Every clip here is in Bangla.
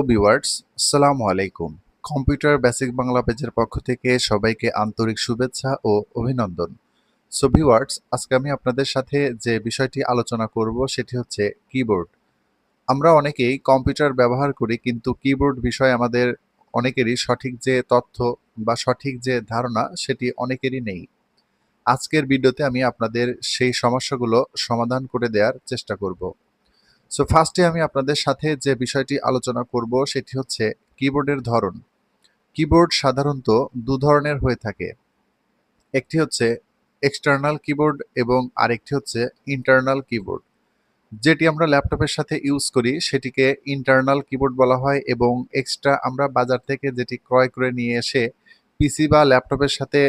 ভিউয়ার্স, আসসালামু আলাইকুম। কম্পিউটার বেসিক বাংলা পেজের পক্ষ থেকে সবাইকে আন্তরিক শুভেচ্ছা ও অভিনন্দন। ভিউয়ার্স, আজকে আমি আপনাদের সাথে যে বিষয়টি আলোচনা করব সেটি হচ্ছে কিবোর্ড। আমরা অনেকেই কম্পিউটার ব্যবহার করি, কিন্তু কিবোর্ড বিষয়ে আমাদের অনেকেরই সঠিক যে তথ্য বা সঠিক যে ধারণা সেটি অনেকেরই নেই। আজকের ভিডিওতে আমি আপনাদের সেই সমস্যাগুলো সমাধান করে দেওয়ার চেষ্টা করব। ফার্স্টে আমি আপনাদের সাথে যে বিষয়টি আলোচনা করব সেটি হচ্ছে কিবোর্ডের ধরন। কিবোর্ড সাধারণত দু ধরনের হয়ে থাকে। একটি হচ্ছে এক্সটার্নাল কিবোর্ড এবং আরেকটি হচ্ছে ইন্টারনাল কিবোর্ড। যেটি আমরা ল্যাপটপের সাথে ইউজ করি সেটিকে ইন্টারনাল কিবোর্ড বলা হয়, এবং এক্সট্রা আমরা বাজার থেকে যেটি ক্রয় করে নিয়ে এসে পিসি বা ল্যাপটপের সাথে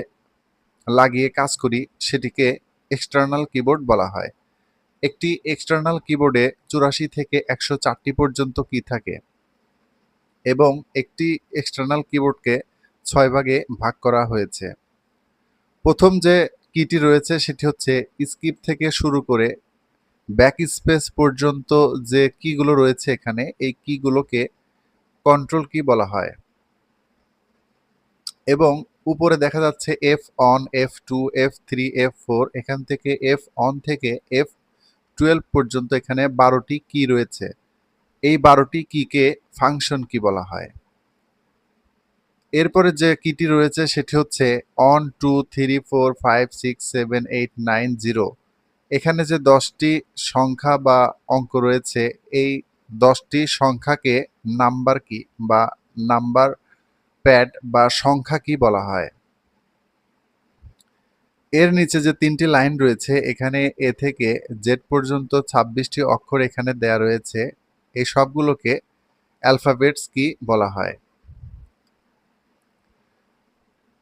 লাগিয়ে কাজ করি সেটিকে এক্সটার্নাল কিবোর্ড বলা হয়। একটি এক্সটার্নাল কিবোর্ডে 84 থেকে 104টি পর্যন্ত কি থাকে, এবং একটি এক্সটার্নাল কিবোর্ডকে 6 ভাগে ভাগ করা হয়েছে। প্রথম যে কিটি রয়েছে সেটি হচ্ছে স্কিপ থেকে শুরু করে ব্যাক স্পেস পর্যন্ত যে কিগুলো রয়েছে এখানে, এই কিগুলোকে কন্ট্রোল কি বলা হয়। এবং উপরে দেখা যাচ্ছে F1, F2, F3, F4, এখান থেকে F1 থেকে F12 পর্যন্ত এখানে 12টি কি রয়েছে। এই 12টি কিকে ফাংশন কি বলা হয়। এরপরে যে কিটি রয়েছে সেটি হচ্ছে 1, 2, 3, 4, 5, 6, 7, 8, 9, 0। এখানে যে 10টি সংখ্যা বা অঙ্ক রয়েছে, এই 10টি সংখ্যাকে নাম্বার কি বা নাম্বার প্যাড বা সংখ্যা কি বলা হয়। এর নিচে যে 3টি লাইন রয়েছে, এখানে এ থেকে জেড পর্যন্ত 26টি অক্ষর এখানে দেয়া রয়েছে। এই সবগুলোকে অ্যালফাবেটস কি বলা হয়।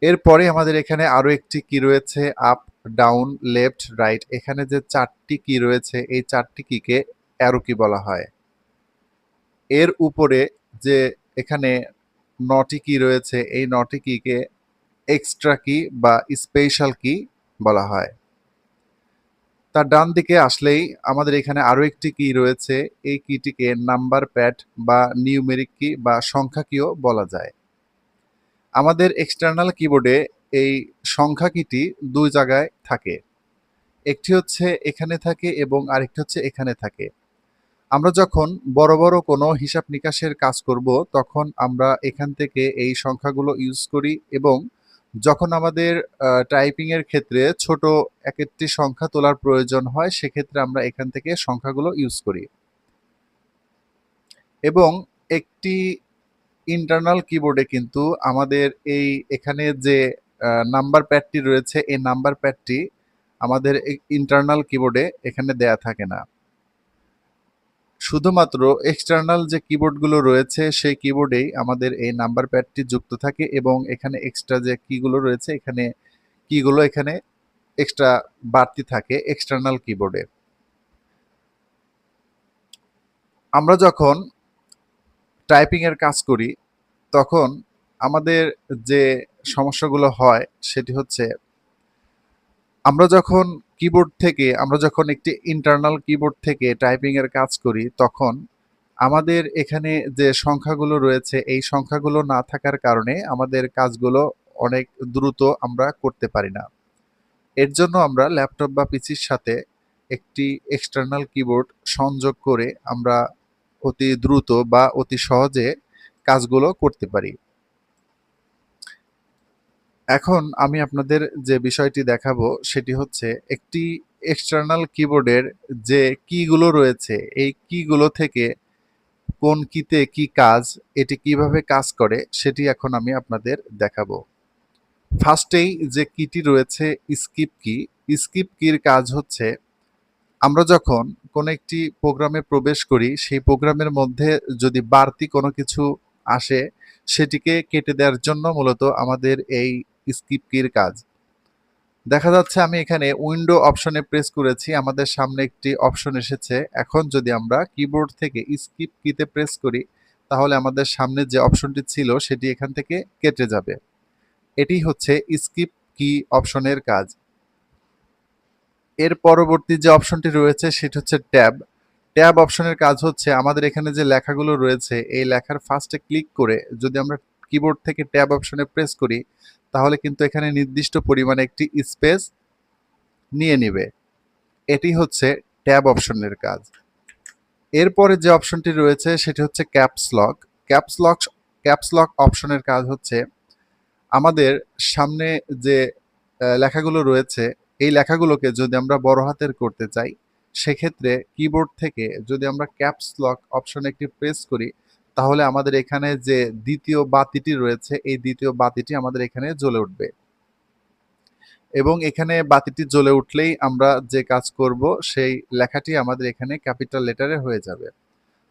এরপরে আমাদের এখানে আরো একটি কি রয়েছে, আপ, ডাউন, লেফট, রাইট। এখানে যে 4টি কি রয়েছে, এই 4টি কিকে অ্যারো কি বলা হয়। এর উপরে যে এখানে 9টি কি রয়েছে, এই 9টি কিকে এক্সট্রা কি বা স্পেশাল কি বলা হয়। তার ডান দিকে আসলেই আমাদের এখানে আরো একটি কি রয়েছে, এই কিটিকে নাম্বার প্যাড বা নিউমেরিক কি বা সংখ্যা কিও বলা যায়। আমাদের এক্সটার্নাল কিবোর্ডে এই সংখ্যা কিটি দুই জায়গায় থাকে। একটি হচ্ছে এখানে থাকে এবং আরেকটি হচ্ছে এখানে থাকে। আমরা যখন বড় বড় কোনো হিসাব নিকাশের কাজ করব তখন আমরা এখান থেকে এই সংখ্যাগুলো ইউজ করি, এবং যখন আমাদের টাইপিং এর ক্ষেত্রে ছোট এক একটি সংখ্যা তোলার প্রয়োজন হয় সেক্ষেত্রে আমরা এখান থেকে সংখ্যাগুলো ইউজ করি। এবং একটি ইন্টারনাল কিবোর্ডে কিন্তু আমাদের এখানে যে নাম্বার প্যাডটি রয়েছে, এই নাম্বার প্যাডটি আমাদের ইন্টারনাল কিবোর্ডে এখানে দেয়া থাকে না। শুধুমাত্র এক্সটার্নাল যে কিবোর্ডগুলো রয়েছে সেই কিবোর্ডেই আমাদের এই নাম্বার প্যাডটি যুক্ত থাকে, এবং এখানে এক্সট্রা যে কিগুলো রয়েছে এখানে কিগুলো এখানে এক্সট্রা বাড়তি থাকে এক্সটার্নাল কিবোর্ডে। আমরা যখন টাইপিং এর কাজ করি তখন আমাদের যে সমস্যাগুলো হয় সেটি হচ্ছে, আমরা যখন একটি ইন্টারনাল কিবোর্ড থেকে টাইপিং এর কাজ করি তখন আমাদের এখানে যে সংখ্যাগুলো রয়েছে এই সংখ্যাগুলো না থাকার কারণে আমাদের কাজগুলো অনেক দ্রুত আমরা করতে পারি না। এর জন্য আমরা ল্যাপটপ বা পিসির সাথে একটি এক্সটার্নাল কিবোর্ড সংযোগ করে আমরা অতি দ্রুত বা অতি সহজে কাজগুলো করতে পারি। এখন আমি আপনাদের যে বিষয়টি দেখাবো সেটি হচ্ছে একটি এক্সটার্নাল কিবোর্ডের যে কিগুলো রয়েছে, এই কিগুলো থেকে কোন কিতে কি কাজ, এটি কিভাবে কাজ করে সেটি এখন আমি আপনাদের দেখাবো। ফার্স্টেই যে কিটি রয়েছে স্কিপ কি। স্কিপ কির কাজ হচ্ছে, আমরা যখন কোনো একটি প্রোগ্রামে প্রবেশ করি সেই প্রোগ্রামের মধ্যে যদি বাড়তি কোনো কিছু আসে সেটিকে কেটে দেওয়ার জন্য মূলত আমাদের এই স্কিপ কির কাজ। দেখা যাচ্ছে আমি এখানে উইন্ডো অপশনে প্রেস করেছি, আমাদের সামনে একটি অপশন এসেছে। এখন যদি আমরা কিবোর্ড থেকে স্কিপ কিতে প্রেস করি তাহলে আমাদের সামনে যে অপশনটি ছিল সেটি এখান থেকে কেটে যাবে। এটি হচ্ছে স্কিপ কি অপশনের কাজ। এর পরবর্তী যে অপশনটি রয়েছে সেটি হচ্ছে ট্যাব। ট্যাব অপশনের কাজ হচ্ছে আমাদের এখানে যে লেখাগুলো রয়েছে এই লেখার ফার্স্টে ক্লিক করে যদি আমরা কিবোর্ড থেকে ট্যাব অপশনে প্রেস করি তাহলে কিন্তু এখানে নির্দিষ্ট পরিমাণে একটি স্পেস নিয়ে নিবে। এটি হচ্ছে ট্যাব অপশনের কাজ। এরপরে যে অপশনটি রয়েছে সেটি হচ্ছে caps lock. Caps lock caps lock অপশনের কাজ হচ্ছে আমাদের সামনে যে লেখাগুলো রয়েছে এই লেখাগুলোকে যদি আমরা বড় হাতের করতে চাই সেক্ষেত্রে কিবোর্ড থেকে যদি আমরা ক্যাপস লক অপশনে একটি প্রেস করি তাহলে আমাদের এখানে যে দ্বিতীয় বাতিটি রয়েছে এই দ্বিতীয় বাতিটি আমাদের এখানে জ্বলে উঠবে এবং এখানে বাতিটি জ্বলে উঠলেই আমরা যে কাজ করব সেই লেখাটি আমাদের এখানে ক্যাপিটাল লেটারে হয়ে যাবে।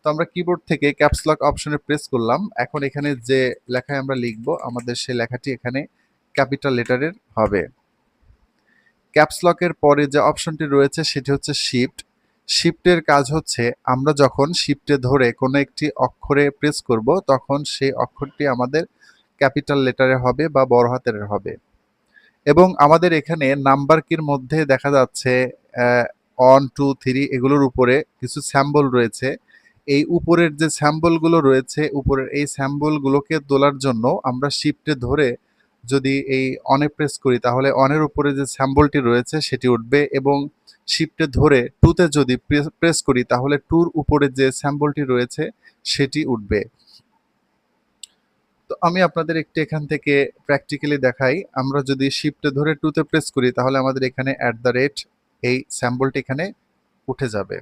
তো আমরা কিবোর্ড থেকে ক্যাপস লক অপশনে প্রেস করলাম। এখন এখানে যে লেখায় আমরা লিখব আমাদের সেই লেখাটি এখানে ক্যাপিটাল লেটারের হবে। ক্যাপস লকের পরে যে অপশনটি রয়েছে সেটি হচ্ছে শিফট। শিফটের কাজ হচ্ছে আমরা যখন শিফটে ধরে কোনো একটি অক্ষরে প্রেস করব তখন সেই অক্ষরটি আমাদের ক্যাপিটাল লেটারে হবে বা বড় হাতের হবে। এবং আমাদের এখানে নাম্বার কির মধ্যে দেখা যাচ্ছে 1 2 3 এগুলোর উপরে কিছু স্যাম্বল রয়েছে। এই উপরের যে স্যাম্বলগুলো রয়েছে উপরের এই স্যাম্বলগুলোকে তোলার জন্য আমরা শিফটে ধরে যদি এই অনে প্রেস করি তাহলে অনের উপরে যে স্যাম্বলটি রয়েছে সেটি উঠবে এবং শিফটে ধরে টুতে যদি প্রেস করি তাহলে টুর উপরে যে স্যাম্বলটি রয়েছে সেটি উঠবে। তো আমি আপনাদের একটু এখান থেকে প্র্যাকটিক্যালি দেখাই। আমরা যদি শিফটে ধরে টুতে প্রেস করি তাহলে আমাদের এখানে এই স্যাম্বলটি এখানে উঠে যাবে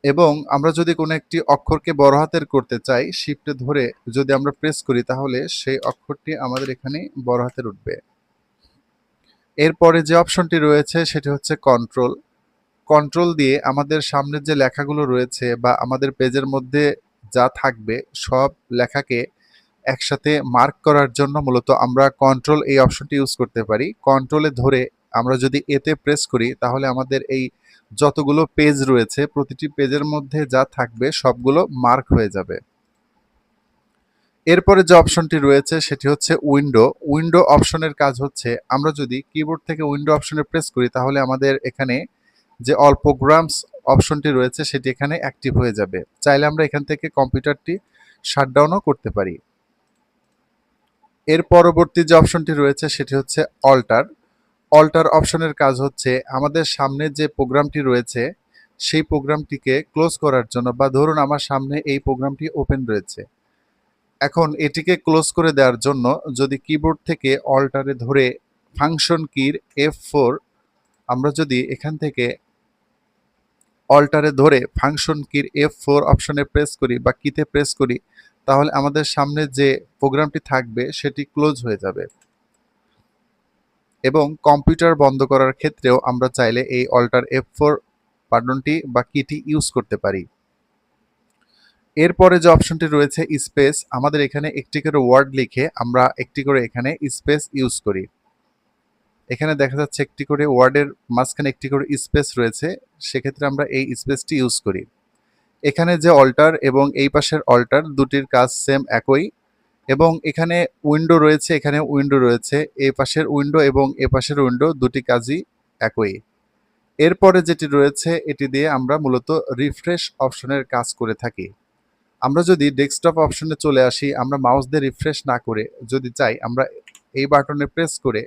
এবং আমরা যদি কোনো একটি অক্ষরকে বড় হাতের করতে চাই শিফটে ধরে যদি আমরা প্রেস করি তাহলে সেই অক্ষরটি আমাদের এখানে বড় হাতের উঠবে। এরপরে যে অপশনটি রয়েছে সেটি হচ্ছে কন্ট্রোল। কন্ট্রোল দিয়ে আমাদের সামনে যে লেখাগুলো রয়েছে বা আমাদের পেজের মধ্যে যা থাকবে সব লেখাকে একসাথে মার্ক করার জন্য মূলত আমরা কন্ট্রোল এই অপশনটি ইউজ করতে পারি। কন্ট্রোলে ধরে আমরা যদি এতে প্রেস করি তাহলে আমাদের এই যতগুলো পেজ রয়েছে প্রতিটি পেজের মধ্যে যা থাকবে সবগুলো মার্ক হয়ে যাবে। এরপরে যে অপশনটি রয়েছে সেটি হচ্ছে উইন্ডো। উইন্ডো অপশনের কাজ হচ্ছে আমরা যদি কিবোর্ড থেকে উইন্ডো অপশনে প্রেস করি তাহলে আমাদের এখানে যে অল প্রোগ্রামস অপশনটি রয়েছে সেটি এখানে অ্যাক্টিভ হয়ে যাবে। চাইলে আমরা এখান থেকে কম্পিউটারটি শাটডাউনও করতে পারি। এর পরবর্তী যে অপশনটি রয়েছে সেটি হচ্ছে অল্টার। অল্টার অপশনের কাজ হচ্ছে আমাদের সামনে যে প্রোগ্রামটি রয়েছে সেই প্রোগ্রামটিকে ক্লোজ করার জন্য বা ধরুন আমার সামনে এই প্রোগ্রামটি ওপেন রয়েছে, এখন এটিকে ক্লোজ করে দেওয়ার জন্য যদি কিবোর্ড থেকে অল্টারে ধরে ফাংশন কির F4 আমরা যদি এখান থেকে অল্টারে ধরে ফাংশন কির F4 অপশনে প্রেস করি বা কিতে প্রেস করি তাহলে আমাদের সামনে যে প্রোগ্রামটি থাকবে সেটি ক্লোজ হয়ে যাবে এবং কম্পিউটার বন্ধ করার ক্ষেত্রেও আমরা চাইলে এই অল্টার F4 বাটনটি বা কিটি ইউজ করতে পারি। এরপরে যে অপশনটি রয়েছে স্পেস, আমাদের এখানে একটি করে ওয়ার্ড লিখে আমরা একটি করে এখানে স্পেস ইউজ করি। এখানে দেখা যাচ্ছে একটি করে ওয়ার্ডের মাঝখানে একটি করে স্পেস রয়েছে, সেক্ষেত্রে আমরা এই স্পেসটি ইউজ করি। এখানে যে অল্টার এবং এই পাশের অল্টার দুটির কাজ সেম একই এবং এখানে উইন্ডো রয়েছে, এখানে উইন্ডো রয়েছে, এই পাশের উইন্ডো এবং এ পাশের উইন্ডো দুটি কাজই একই। এরপরে যেটি রয়েছে এটি দিয়ে আমরা মূলত রিফ্রেশ অপশনের কাজ করে থাকি। আমরা যদি ডেস্কটপ অপশনে চলে আসি, আমরা মাউস দিয়ে রিফ্রেশ না করে যদি চাই আমরা এই বাটনে প্রেস করে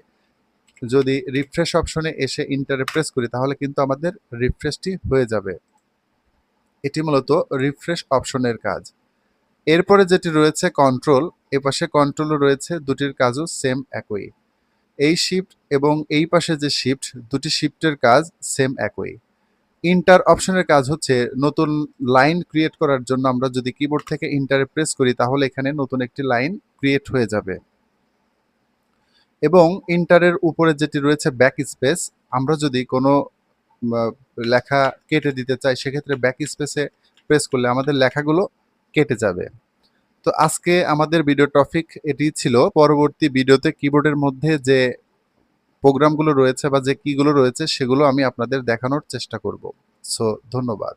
যদি রিফ্রেশ অপশনে এসে ইন্টারে প্রেস করি তাহলে কিন্তু আমাদের রিফ্রেশটি হয়ে যাবে। এটি মূলত রিফ্রেশ অপশনের কাজ। এরপরে যেটি রয়েছে কন্ট্রোল, এপাশে কন্ট্রোলও রয়েছে, দুটির কাজও সেম একই। এই শিফট এবং এই পাশে যে শিফট, দুটি শিফটের কাজ সেম একই। ইন্টার অপশনের কাজ হচ্ছে নতুন লাইন ক্রিয়েট করার জন্য আমরা যদি কিবোর্ড থেকে ইন্টারে প্রেস করি তাহলে এখানে নতুন একটি লাইন ক্রিয়েট হয়ে যাবে এবং ইন্টারের উপরে যেটি রয়েছে ব্যাক স্পেস, আমরা যদি কোনো লেখা কেটে দিতে চাই সেক্ষেত্রে ব্যাক স্পেসে প্রেস করলে আমাদের লেখাগুলো কেটে যাবে। তো আজকে আমাদের ভিডিও টপিক এটি ছিল। পরবর্তী ভিডিওতে কিবোর্ডের মধ্যে যে প্রোগ্রামগুলো রয়েছে বা যে কিগুলো রয়েছে সেগুলো আমি আপনাদের দেখানোর চেষ্টা করব। সো ধন্যবাদ।